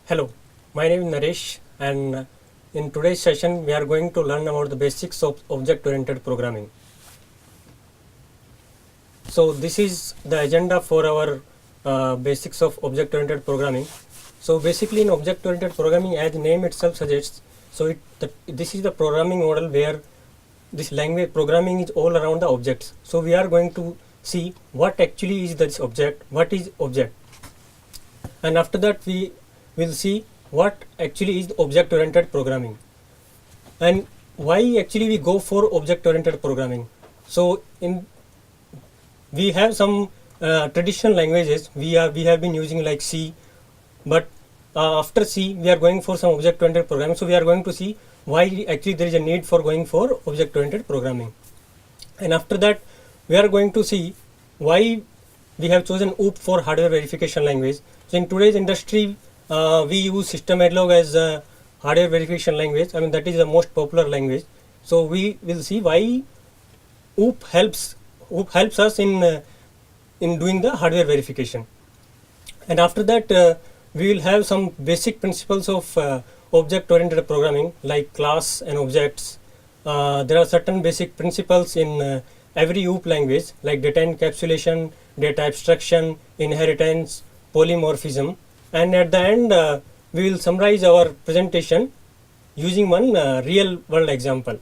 Hello, my name is Naresh, and in today's session we are going to learn about the basics of object-oriented programming. So this is the agenda for our basics of object-oriented programming. So basically in object-oriented programming, as the name itself suggests, this is the programming model where this language programming is all around the objects. So we are going to see what actually is this object, what is object, and after that we will see what actually is object-oriented programming and why actually we go for object-oriented programming. So we have some traditional languages we have been using like C, but after C we are going for some object-oriented programming. So we are going to see why actually there is a need for going for object-oriented programming, and after that we are going to see why we have chosen OOP for hardware verification language. So in today's industry we use System-Verilog as a hardware verification language. I mean, that is the most popular language. So we will see why OOP helps us in doing the hardware verification. And after that we will have some basic principles of object-oriented programming like class and objects. There are certain basic principles in every OOP language like data encapsulation, data abstraction, inheritance, polymorphism. And at the end we will summarize our presentation using one real world example.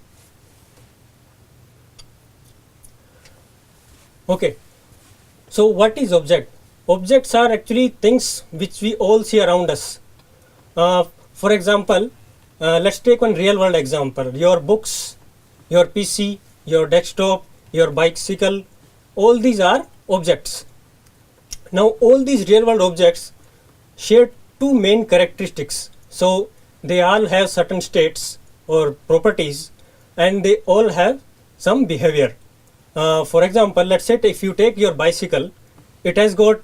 Okay, so what is object? Objects are actually things which we all see around us. For example, let's take one real world example. Your books, your PC, your desktop, your bicycle, all these are objects. Now all these real world objects share two main characteristics. So they all have certain states or properties, and they all have some behavior. For example, let's say if you take your bicycle, it has got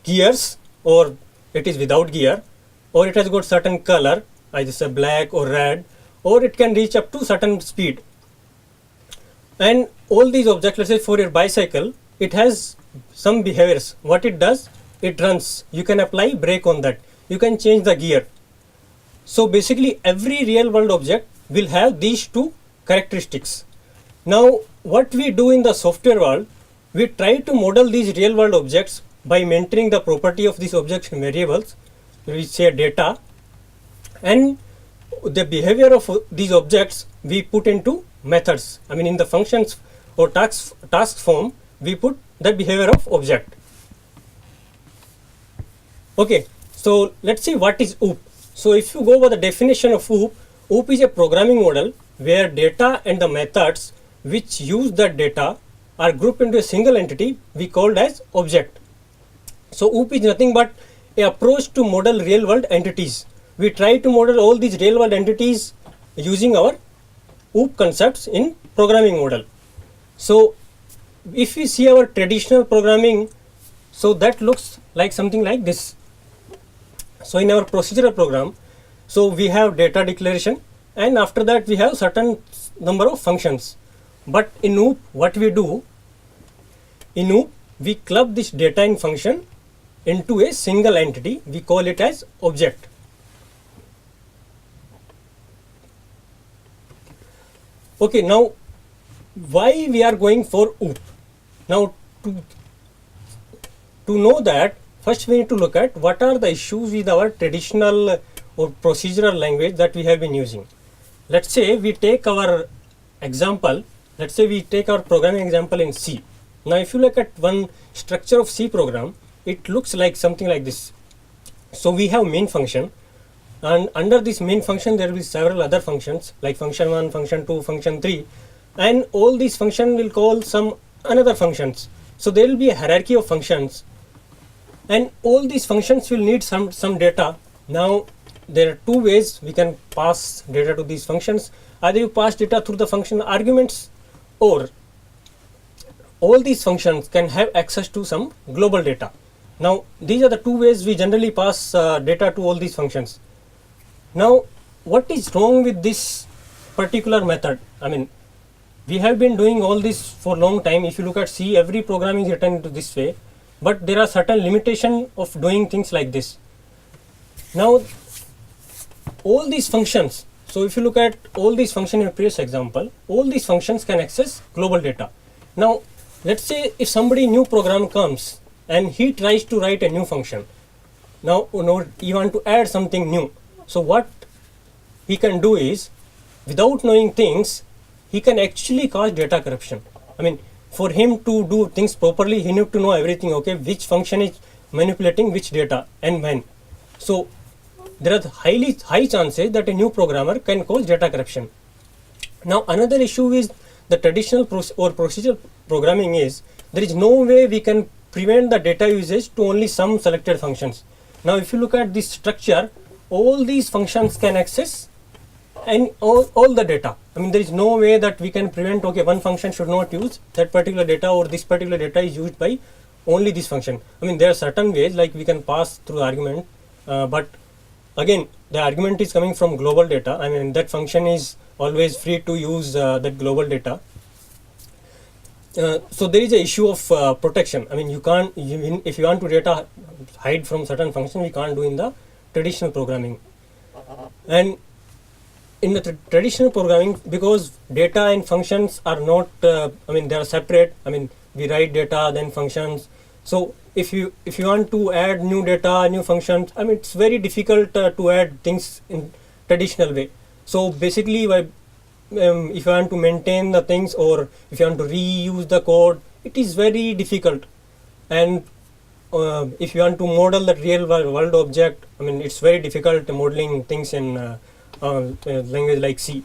gears, or it is without gear, or it has got certain color, either say black or red, or it can reach up to certain speed. And all these objects, let's say for your bicycle, it has some behaviors. What it does, it runs. You can apply brake on that. You can change the gear. So basically every real world object will have these two characteristics. Now what we do in the software world, we try to model these real world objects by maintaining the property of these objects and variables, we say data, and the behavior of these objects we put into methods. I mean, in the functions or task form, we put the behavior of object. Okay, so let's see what is OOP. So if you go by the definition of OOP, OOP is a programming model where data and the methods which use that data are grouped into a single entity we called as object. So OOP is nothing but a approach to model real world entities. We try to model all these real world entities using our OOP concepts in programming model. So if we see our traditional programming, so that looks like something like this. So in our procedural program, so we have data declaration, and after that we have certain number of functions. But in OOP, what we do, in OOP we club this data in function into a single entity. We call it as object. Okay, now why we are going for OOP? Now to know that, first we need to look at what are the issues with our traditional or procedural language that we have been using. Let's say we take our example, let's say we take our programming example in C. Now if you look at one structure of C program, it looks like something like this. So we have main function, and under this main function there will be several other functions like function 1, function 2, function 3, and all these functions will call some another functions. So there will be a hierarchy of functions, and all these functions will need some data. Now there are two ways we can pass data to these functions. Either you pass data through the function arguments, or all these functions can have access to some global data. Now these are the two ways we generally pass data to all these functions. Now what is wrong with this particular method? I mean, we have been doing all this for a long time. If you look at C, every program is written into this way, but there are certain limitation of doing things like this. Now all these functions, so if you look at all these functions in a previous example, all these functions can access global data. Now let's say if somebody new program comes and he tries to write a new function. Now you want to add something new. So what he can do is, without knowing things, he can actually cause data corruption. I mean, for him to do things properly, he need to know everything, okay, which function is manipulating which data and when. So there are high chances that a new programmer can cause data corruption. Now another issue is the traditional procedural programming is, there is no way we can prevent the data usage to only some selected functions. Now if you look at this structure, all these functions can access and all the data. I mean, there is no way that we can prevent, okay, one function should not use that particular data, or this particular data is used by only this function. I mean, there are certain ways like we can pass through argument, but again the argument is coming from global data. I mean, that function is always free to use that global data. So there is a issue of protection. I mean, you can't, if you want to data hide from certain function, we can't do in the traditional programming. And in the traditional programming, because data and functions are not, I mean, they are separate. I mean, we write data then functions. So if you want to add new data, new functions, I mean, it's very difficult to add things in traditional way. So basically, if you want to maintain the things, or if you want to reuse the code, it is very difficult. And if you want to model the real world object, I mean, it's very difficult modeling things in language like C.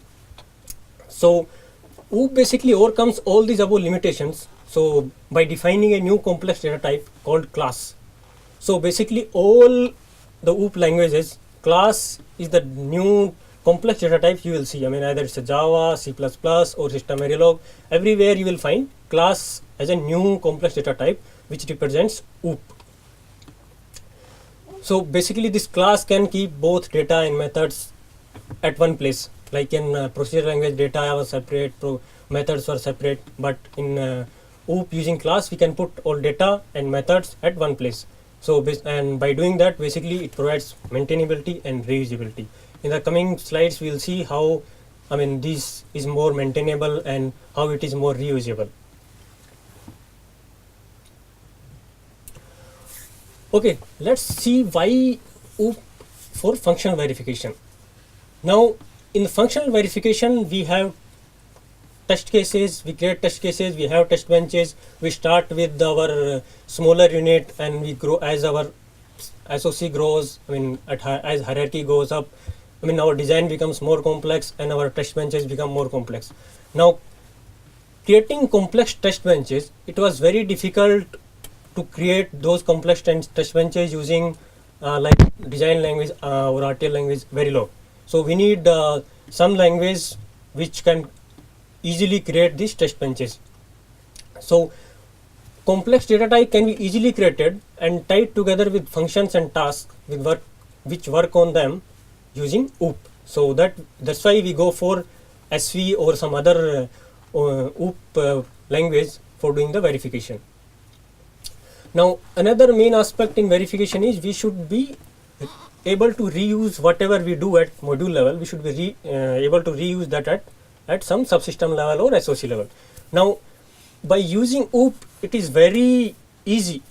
So OOP basically overcomes all these above limitations. So by defining a new complex data type called class. So basically all the OOP languages, class is the new complex data type you will see. I mean, either it's a Java, C++ or System Verilog, everywhere you will find class as a new complex data type which represents OOP. So basically this class can keep both data and methods at one place. Like in procedural language, data was separate, methods were separate, but in OOP using class we can put all data and methods at one place. So and by doing that, basically it provides maintainability and reusability. In the coming slides we will see how, I mean, this is more maintainable and how it is more reusable. Okay, let's see why OOP for functional verification. Now in the functional verification we have test cases, we create test cases, we have test benches, we start with our smaller unit and we grow as our SOC grows. I mean, as hierarchy goes up, I mean, our design becomes more complex and our test benches become more complex. Now creating complex test benches, it was very difficult to create those complex test benches using like design language or RTL language Verilog. So we need some language which can easily create these test benches. So complex data type can be easily created and tied together with functions and tasks which work on them using OOP. So that's why we go for SV or some other OOP language for doing the verification. Now another main aspect in verification is we should be able to reuse whatever we do at module level. We should be able to reuse that at some subsystem level or SOC level. Now by using OOP, it is very easy.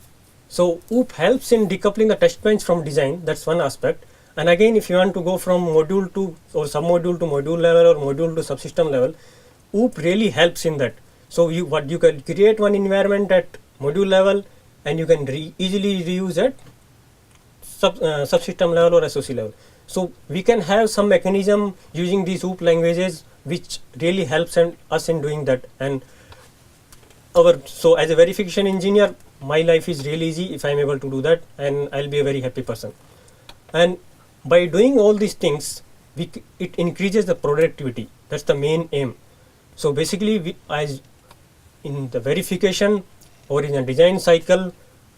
So OOP helps in decoupling the test bench from design. That's one aspect. And again, if you want to go from module to or submodule to module level or module to subsystem level, OOP really helps in that. So you can create one environment at module level and you can easily reuse at subsystem level or SOC level. So we can have some mechanism using these OOP languages which really helps us in doing that. And so as a verification engineer, my life is really easy if I am able to do that, and I'll be a very happy person. And by doing all these things, it increases the productivity. That's the main aim. So basically, as in the verification or in a design cycle,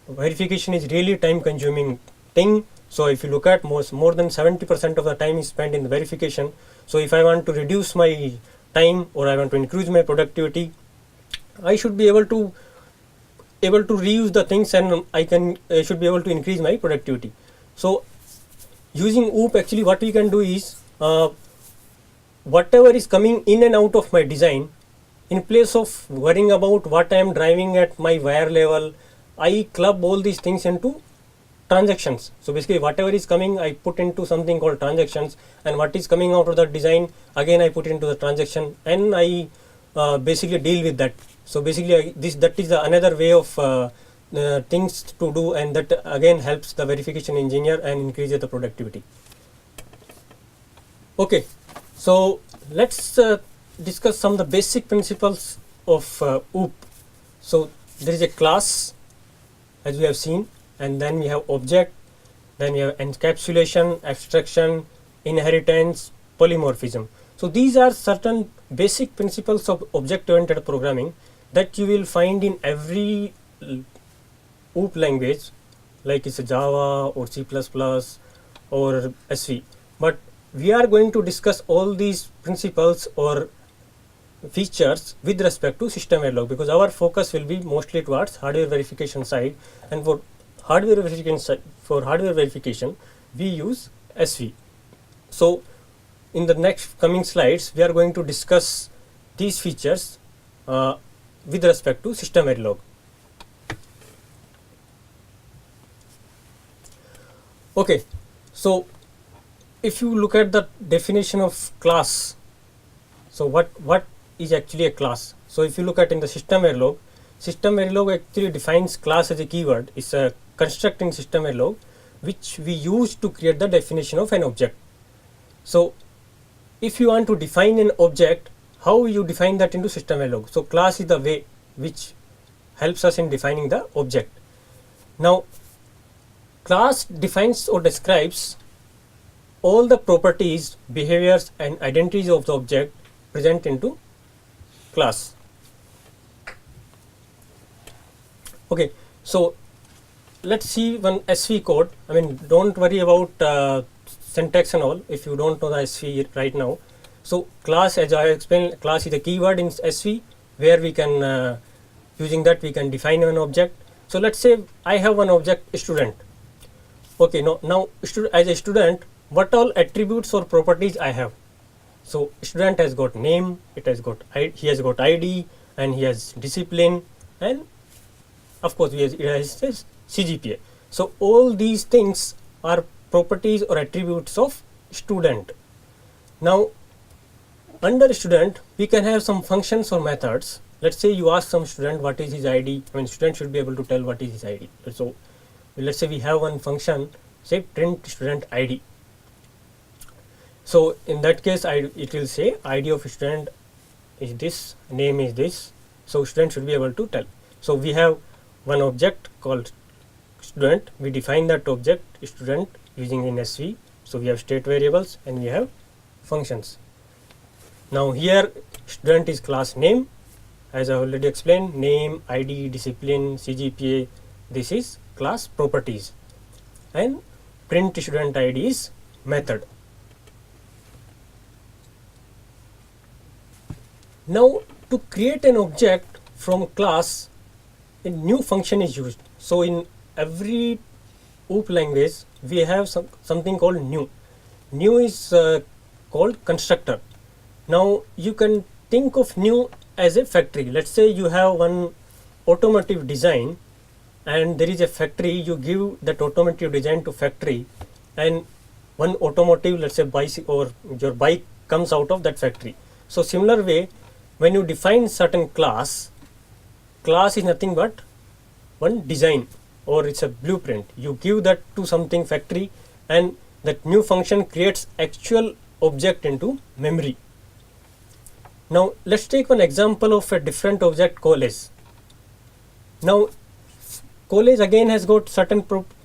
verification is really time consuming thing. So if you look at more than 70% of the time is spent in the verification. So if I want to reduce my time or I want to increase my productivity, I should be able to reuse the things, and I should be able to increase my productivity. So using OOP, actually what we can do is uh, whatever is coming in and out of my design, in place of worrying about what I am driving at my wire level, I club all these things into transactions. So basically whatever is coming I put into something called transactions, and what is coming out of the design again I put into the transaction, and I basically deal with that. So basically that is another way of things to do, and that again helps the verification engineer and increases the productivity. Okay, so let's discuss some of the basic principles of OOP. So there is a class, as we have seen, and then we have object, then we have encapsulation, abstraction, inheritance, polymorphism. So these are certain basic principles of object-oriented programming that you will find in every OOP language, like it's a Java or C++ or SV. But we are going to discuss all these principles or features with respect to system verilog, because our focus will be mostly towards hardware verification side, and for hardware verification we use SV. So in the next coming slides we are going to discuss these features with respect to system verilog. Okay, so if you look at the definition of class, so what is actually a class? So if you look at in the system verilog actually defines class as a keyword. It's a construct in system verilog which we use to create the definition of an object. So if you want to define an object, how you define that into system verilog? So class is the way which helps us in defining the object. Now class defines or describes all the properties, behaviors and identities of the object present into class. Okay, so let's see one SV code. I mean, don't worry about syntax and all if you don't know the SV right now. So class, as I explained, class is a keyword in SV where we can using that we can define an object. So let's say I have one object student. Okay, now as a student, what all attributes or properties I have? So student has got name, he has got ID, and he has discipline, and of course he has his CGPA. So all these things are properties or attributes of student. Now under student we can have some functions or methods. Let's say you ask some student what is his ID. I mean, student should be able to tell what is his ID. So let's say we have one function, say print student ID. So in that case it will say ID of student is this, name is this. So student should be able to tell. So we have one object called student. We define that object student using in SV. So we have state variables and we have functions. Now here student is class name, as I already explained, name, ID, discipline, CGPA, this is class properties, and print student ID is method. Now to create an object from class, a new function is used. So in every OOP language we have something called new. New is called constructor. Now you can think of new as a factory. Let's say you have one automotive design and there is a factory, you give that automotive design to factory, and one automotive, let's say bicycle or your bike, comes out of that factory. So similar way, when you define certain class is nothing but one design, or it's a blueprint. You give that to something factory, and that new function creates actual object into memory. Now let's take one example of a different object, college. Now college again has got certain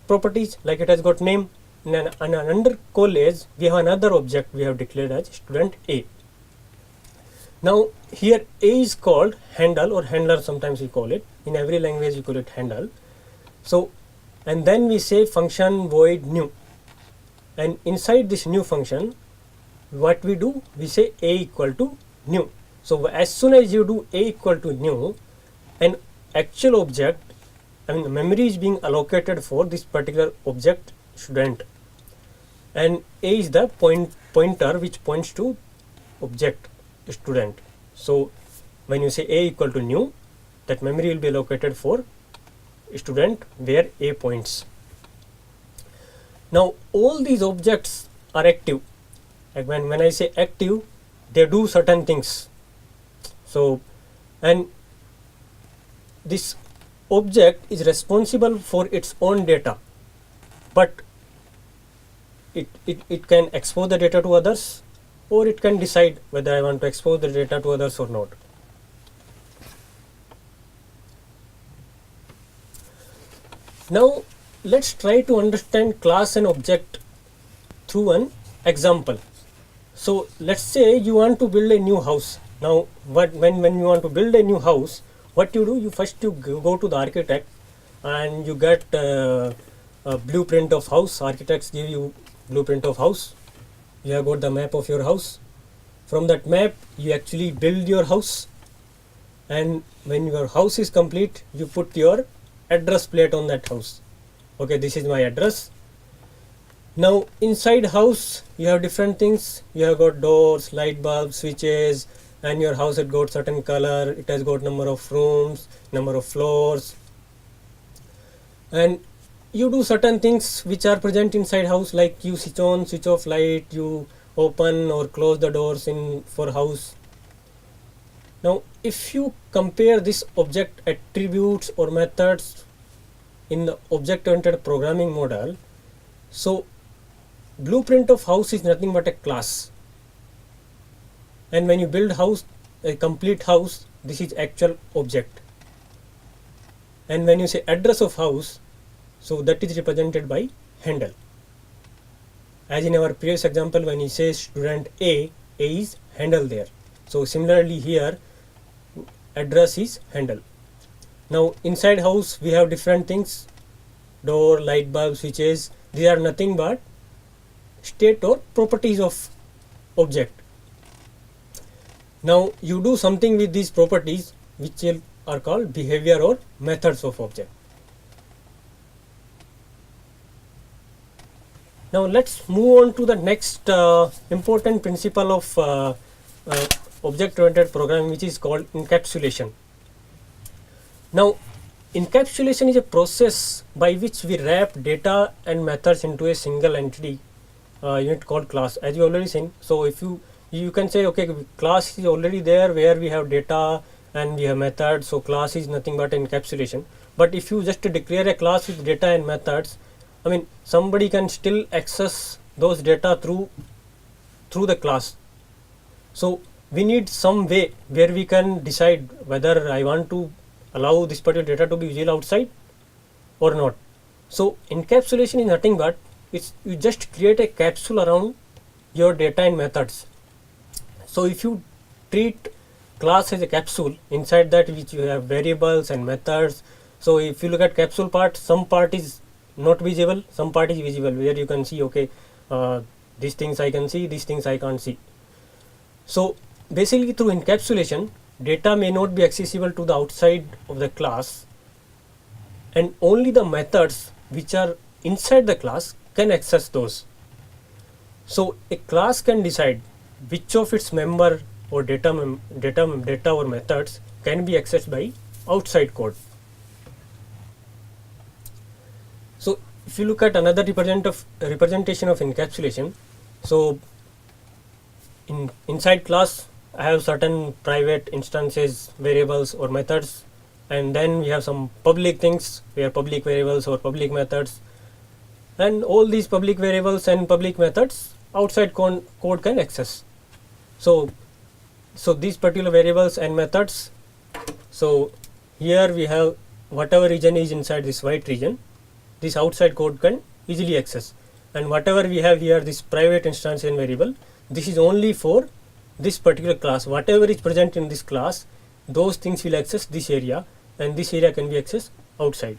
properties, like it has got name, and under college we have another object we have declared as student A. Now here A is called handle or handler, sometimes we call it. In every language we call it handle. So and then we say function void new, and inside this new function what we do, we say A equal to new. So as soon as you do A equal to new, an actual object, I mean memory is being allocated for this particular object student, and A is the pointer which points to object student. So when you say a equal to new, that memory will be allocated for student where a points. Now all these objects are active. Like when I say active, they do certain things. So, and this object is responsible for its own data, but it can expose the data to others, or it can decide whether I want to expose the data to others or not. Now let's try to understand class and object through an example. So let's say you want to build a new house. Now when you want to build a new house, what you do, you first go to the architect and you get a blueprint of house. Architects give you blueprint of house. You have got the map of your house. From that map you actually build your house, and when your house is complete, you put your address plate on that house. Okay, this is my address. Now inside house you have different things. You have got doors, light bulbs, switches, and your house has got certain color. It has got number of rooms, number of floors, and you do certain things which are present inside house, like you switch on, switch off light, you open or close the doors in for house. Now if you compare this object attributes or methods in the object-oriented programming model, so blueprint of house is nothing but a class, and when you build house, a complete house, this is actual object. And when you say address of house, so that is represented by handle. As in our previous example, when you say student A is handle there. So similarly here, address is handle. Now inside house we have different things, door, light bulb, switches. These are nothing but state or properties of object. Now you do something with these properties which are called behavior or methods of object. Now let's move on to the next important principle of object-oriented programming, which is called encapsulation. Now encapsulation is a process by which we wrap data and methods into a single entity unit called class, as you already seen. So if you can say, okay, class is already there where we have data and we have methods, so class is nothing but encapsulation. But if you just declare a class with data and methods, I mean somebody can still access those data through the class. So we need some way where we can decide whether I want to allow this particular data to be visible outside or not. So encapsulation is nothing but you just create a capsule around your data and methods. So if you treat class as a capsule, inside that which you have variables and methods. So if you look at capsule part, some part is not visible, some part is visible, where you can see, okay, these things I can see, these things I can't see. So basically through encapsulation, data may not be accessible to the outside of the class, and only the methods which are inside the class can access those. So a class can decide which of its member or data or methods can be accessed by outside code. So if you look at another representation of encapsulation, so inside class I have certain private instances, variables or methods, and then we have some public things, we have public variables or public methods, and all these public variables and public methods outside code can access. So these particular variables and methods, so here we have whatever region is inside this white region, this outside code can easily access, and whatever we have here, this private instance and variable, this is only for this particular class. Whatever is present in this class, those things will access this area, and this area can be accessed outside.